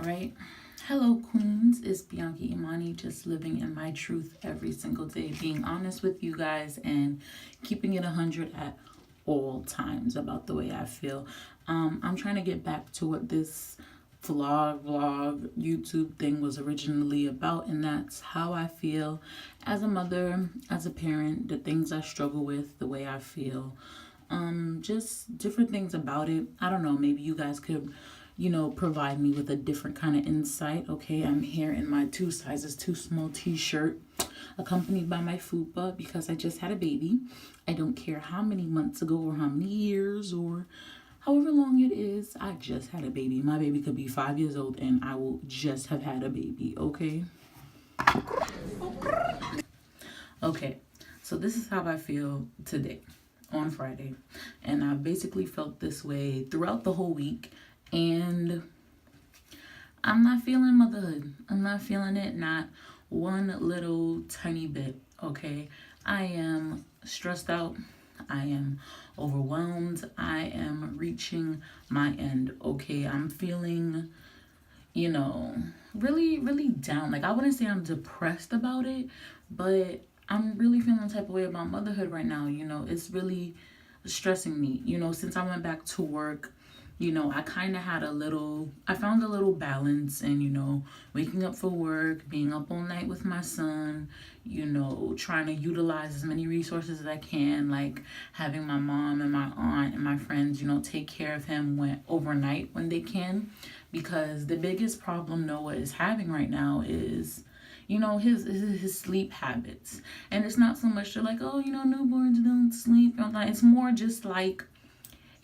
right. Hello, Queens. It's Bianca Imani, just living in my truth every single day, being honest with you guys and keeping it 100 at all times about the way I feel. I'm trying to get back to what this vlog, YouTube thing was originally about, and that's how I feel as a mother, as a parent, the things I struggle with, the way I feel, just different things about it. I don't know, maybe you guys could provide me with a different kind of insight. Okay, I'm here in my 2 sizes too small t-shirt, accompanied by my fupa because I just had a baby. I don't care how many months ago or how many years or however long it is, I just had a baby. My baby could be 5 years old and I will just have had a baby. Okay, so this is how I feel today on Friday, and I basically felt this way throughout the whole week, and I'm not feeling motherhood. I'm not feeling it, not one little tiny bit. Okay, I am stressed out. I am overwhelmed. I am reaching my end. Okay, I'm feeling, really, really down. Like, I wouldn't say I'm depressed about it, but I'm really feeling the type of way about motherhood right now. It's really stressing me. Since I went back to work, I kind of I found a little balance in, waking up for work, being up all night with my son, trying to utilize as many resources as I can, like having my mom and my aunt and my friends, take care of him overnight when they can. Because the biggest problem Noah is having right now is his sleep habits. And it's not so much to like, oh, newborns don't sleep. It's more just like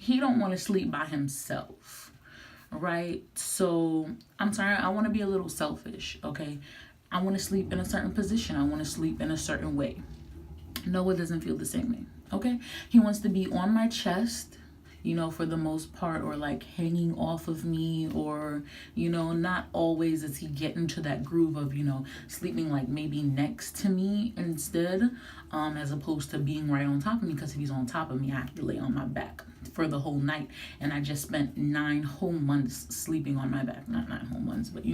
he don't want to sleep by himself, right? So I'm sorry, I want to be a little selfish. Okay, I want to sleep in a certain position. I want to sleep in a certain way. Noah doesn't feel the same way. Okay, he wants to be on my chest, for the most part, or like hanging off of me, or, not always does he get into that groove of, sleeping like maybe next to me instead, as opposed to being right on top of me. Because if he's on top of me, I have to lay on my back for the whole night. And I just spent 9 whole months sleeping on my back. Not 9 whole months, but,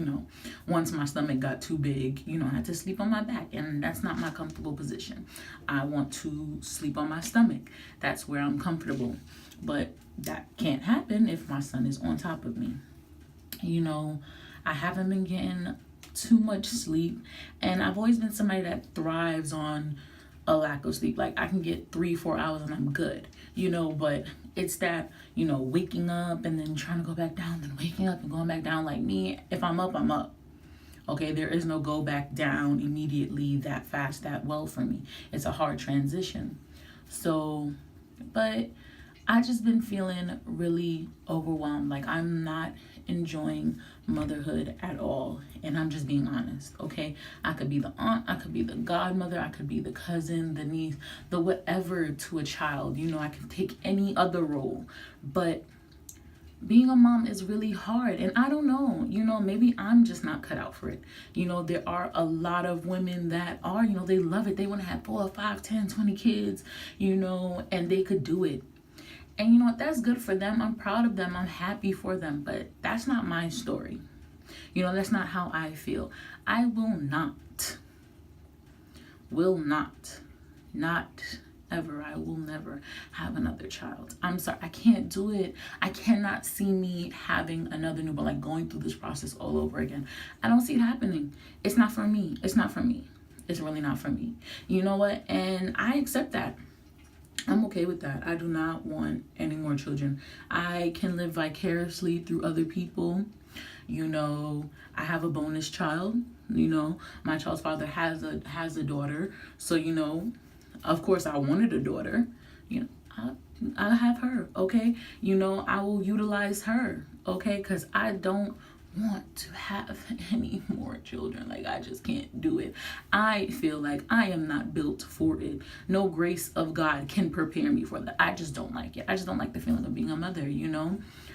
once my stomach got too big, I had to sleep on my back. And that's not my comfortable position. I want to sleep on my stomach. That's where I'm comfortable. But that can't happen if my son is on top of me. I haven't been getting too much sleep, and I've always been somebody that thrives on a lack of sleep. Like, I can get 3-4 hours and I'm good, but it's that, waking up and then trying to go back down, then waking up and going back down. Like me, if I'm up, I'm up. Okay, there is no go back down immediately that fast, that well for me. It's a hard transition. So, but I just been feeling really overwhelmed. Like, I'm not enjoying motherhood at all. And I'm just being honest, okay? I could be the aunt, I could be the godmother, I could be the cousin, the niece, the whatever to a child. I can take any other role. But being a mom is really hard. And I don't know, maybe I'm just not cut out for it. There are a lot of women that are, they love it. They want to have 4, 5, 10, 20 kids, and they could do it. And you know what? That's good for them. I'm proud of them. I'm happy for them. But that's not my story. That's not how I feel. I not ever, I will never have another child. I'm sorry. I can't do it. I cannot see me having another newborn, like going through this process all over again. I don't see it happening. It's not for me. It's not for me. It's really not for me. You know what? And I accept that. I'm okay with that. I do not want any more children. I can live vicariously through other people. I have a bonus child. My child's father has a daughter. So, of course I wanted a daughter. I'll have her, okay? I will utilize her, okay? Because I don't want to have any more children. Like, I just can't do it. I feel like I am not built for it. No grace of God can prepare me for that. I just don't like it. I just don't like the feeling of being a mother.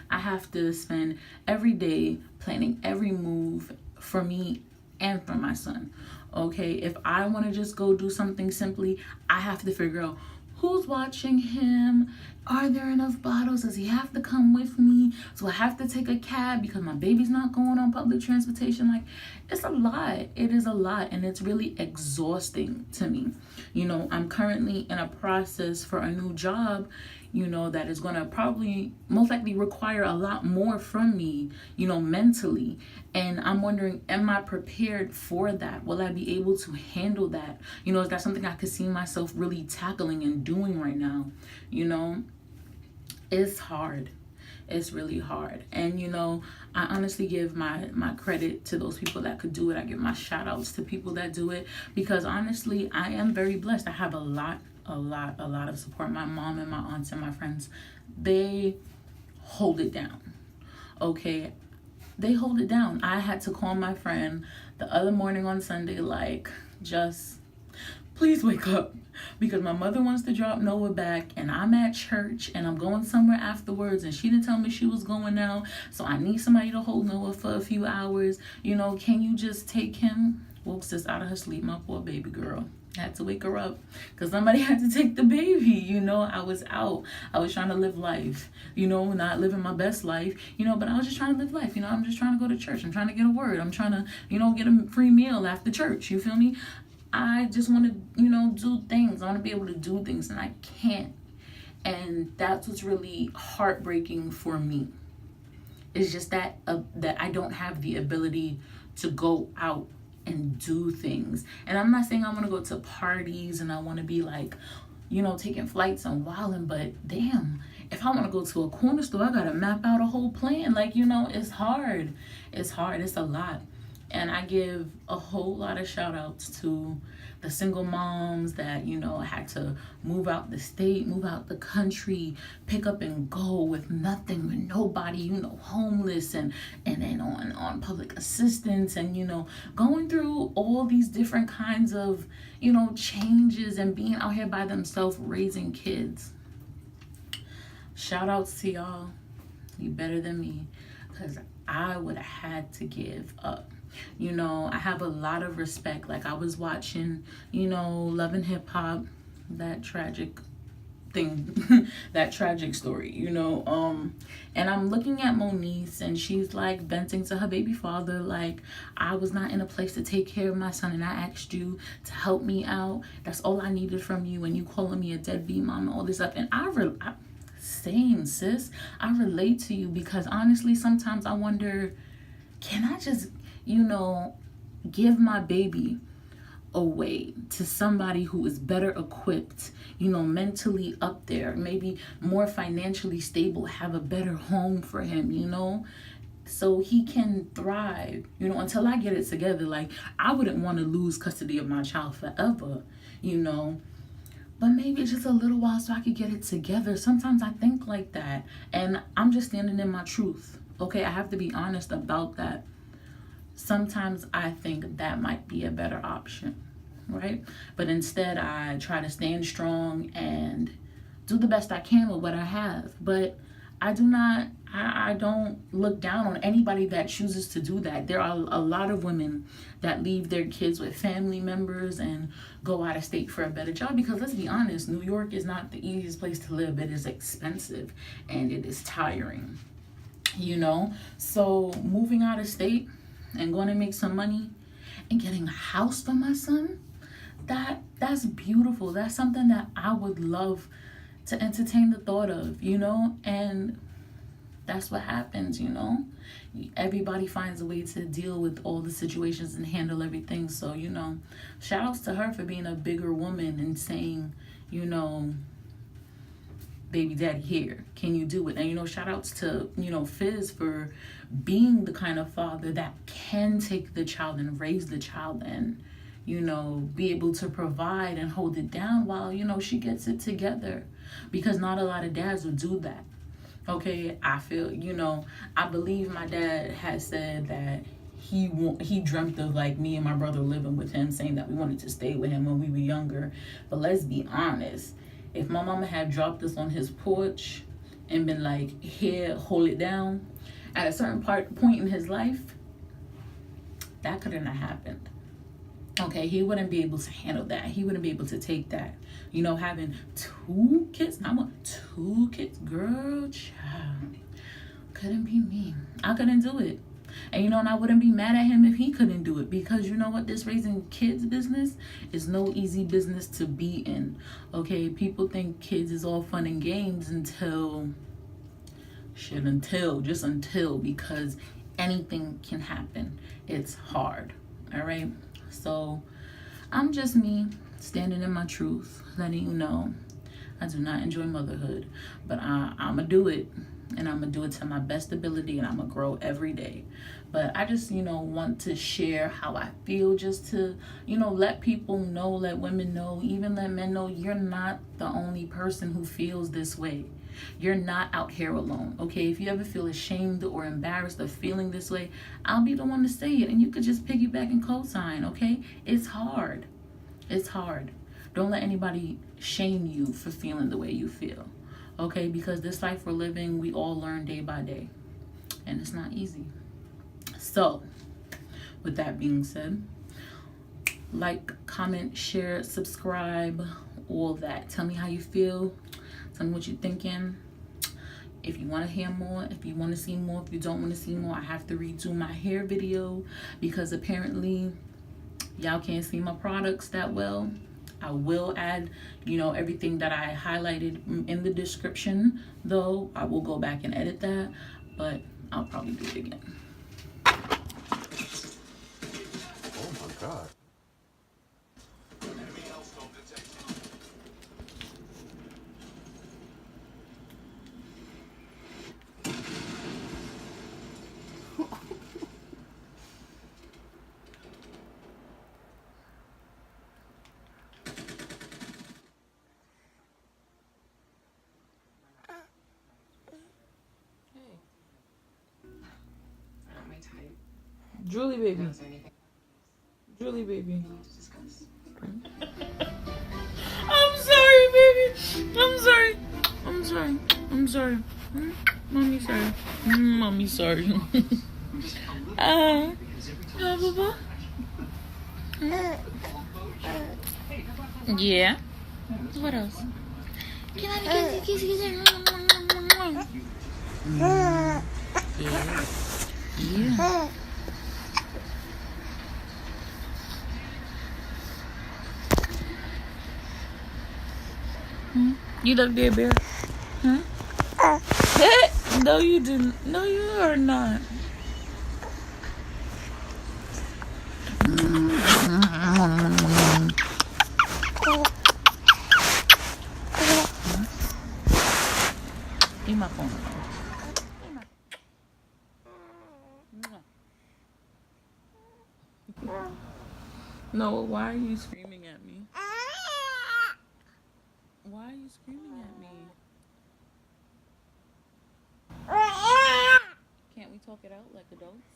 I have to spend every day planning every move for me and for my son. Okay, if I want to just go do something simply, I have to figure out Who's watching him? Are there enough bottles? Does he have to come with me? So I have to take a cab because my baby's not going on public transportation. Like, it's a lot. It is a lot, and it's really exhausting to me. You know, I'm currently in a process for a new job, you know, that is going to probably most likely require a lot more from me, you know, mentally. And I'm wondering, am I prepared for that? Will I be able to handle that? You know, is that something I could see myself really tackling and doing right now? You know, it's hard. It's really hard. And you know, I honestly give my credit to those people that could do it. I give my shout outs to people that do it, because honestly, I am very blessed. I have a lot of support. My mom and my aunts and my friends, they hold it down. Okay, they hold it down. I had to call my friend the other morning on Sunday, like, just please wake up, because my mother wants to drop Noah back and I'm at church and I'm going somewhere afterwards, and she didn't tell me she was going now, so I need somebody to hold Noah for a few hours. You know, can you just take him? Woke sis out of her sleep, my poor baby girl. I had to wake her up because somebody had to take the baby. You know, I was out. I was trying to live life, you know, not living my best life, you know, but I was just trying to live life. You know, I'm just trying to go to church. I'm trying to get a word. I'm trying to, you know, get a free meal after church. You feel me? I just want to, you know, do things. I want to be able to do things, and I can't. And that's what's really heartbreaking for me. It's just that that I don't have the ability to go out and do things. And I'm not saying I want to go to parties and I want to be like, you know, taking flights and wilding, but damn, if I want to go to a corner store, I got to map out a whole plan. Like, you know, it's hard. It's hard. It's a lot. And I give a whole lot of shout outs to the single moms that, you know, had to move out the state, move out the country, pick up and go with nothing, with nobody, you know, homeless and then on public assistance, and, you know, going through all these different kinds of, you know, changes and being out here by themselves raising kids. Shout outs to y'all. You better than me, because I would have had to give up. You know, I have a lot of respect. Like, I was watching, you know, Love and Hip Hop, that tragic thing, that tragic story, you know, and I'm looking at Moniece, and she's like venting to her baby father, like, I was not in a place to take care of my son, and I asked you to help me out. That's all I needed from you, and you calling me a deadbeat mom and all this stuff. And same, sis, I relate to you, because honestly, sometimes I wonder, can I just, you know, give my baby away to somebody who is better equipped, you know, mentally up there, maybe more financially stable, have a better home for him, you know, so he can thrive, you know, until I get it together. Like, I wouldn't want to lose custody of my child forever, you know, but maybe just a little while so I could get it together. Sometimes I think like that, and I'm just standing in my truth. Okay, I have to be honest about that. Sometimes I think that might be a better option, right? But instead, I try to stand strong and do the best I can with what I have. But I don't look down on anybody that chooses to do that. There are a lot of women that leave their kids with family members and go out of state for a better job, because let's be honest, New York is not the easiest place to live. It is expensive and it is tiring, you know? So moving out of state and going to make some money and getting a house for my son, that's beautiful. That's something that I would love to entertain the thought of, you know. And that's what happens, you know. Everybody finds a way to deal with all the situations and handle everything. So, you know, shout outs to her for being a bigger woman and saying, you know, baby daddy here, can you do it? And, you know, shout outs to, you know, Fizz for being the kind of father that can take the child and raise the child and, you know, be able to provide and hold it down while, you know, she gets it together, because not a lot of dads will do that. Okay, I feel, you know, I believe my dad had said that he dreamt of, like, me and my brother living with him, saying that we wanted to stay with him when we were younger. But let's be honest, if my mama had dropped us on his porch and been like, here, hold it down, at a certain point in his life, that couldn't have happened. Okay, he wouldn't be able to handle that. He wouldn't be able to take that. You know, having 2 kids, not one, 2 kids, girl, child, couldn't be me. I couldn't do it. And you know, and I wouldn't be mad at him if he couldn't do it, because you know what, this raising kids business is no easy business to be in. Okay, people think kids is all fun and games until just until, because anything can happen. It's hard. All right. So I'm just me standing in my truth, letting you know I do not enjoy motherhood, but I'm going to do it. And I'm going to do it to my best ability, and I'm going to grow every day. But I just, want to share how I feel, just to, let people know, let women know, even let men know you're not the only person who feels this way. You're not out here alone, okay? If you ever feel ashamed or embarrassed of feeling this way, I'll be the one to say it, and you could just piggyback and co-sign, okay? It's hard. It's hard. Don't let anybody shame you for feeling the way you feel, okay? Because this life we're living, we all learn day by day, and it's not easy. So, with that being said, like, comment, share, subscribe, all that. Tell me how you feel. Tell me what you're thinking. If you want to hear more, if you want to see more, if you don't want to see more, I have to redo my hair video because apparently y'all can't see my products that well. I will add, everything that I highlighted in the description, though. I will go back and edit that, but I'll probably do it again. Oh my God. Julie baby. Julie baby. I'm sorry, baby. I'm sorry. I'm sorry. I'm sorry. Mommy sorry. Mommy sorry. Baba. Yeah. What else? Can I kiss? Yeah. Yeah. You look dead, bear. Huh? No, you didn't. No, you are not. Give my phone. No, why are you screaming at me? Why are you screaming at me? Can't we talk it out like adults?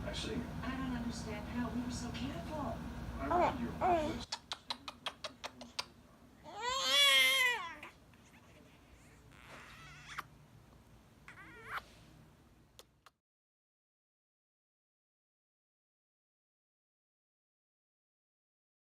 Actually, I don't understand how we were so careful. I read your office.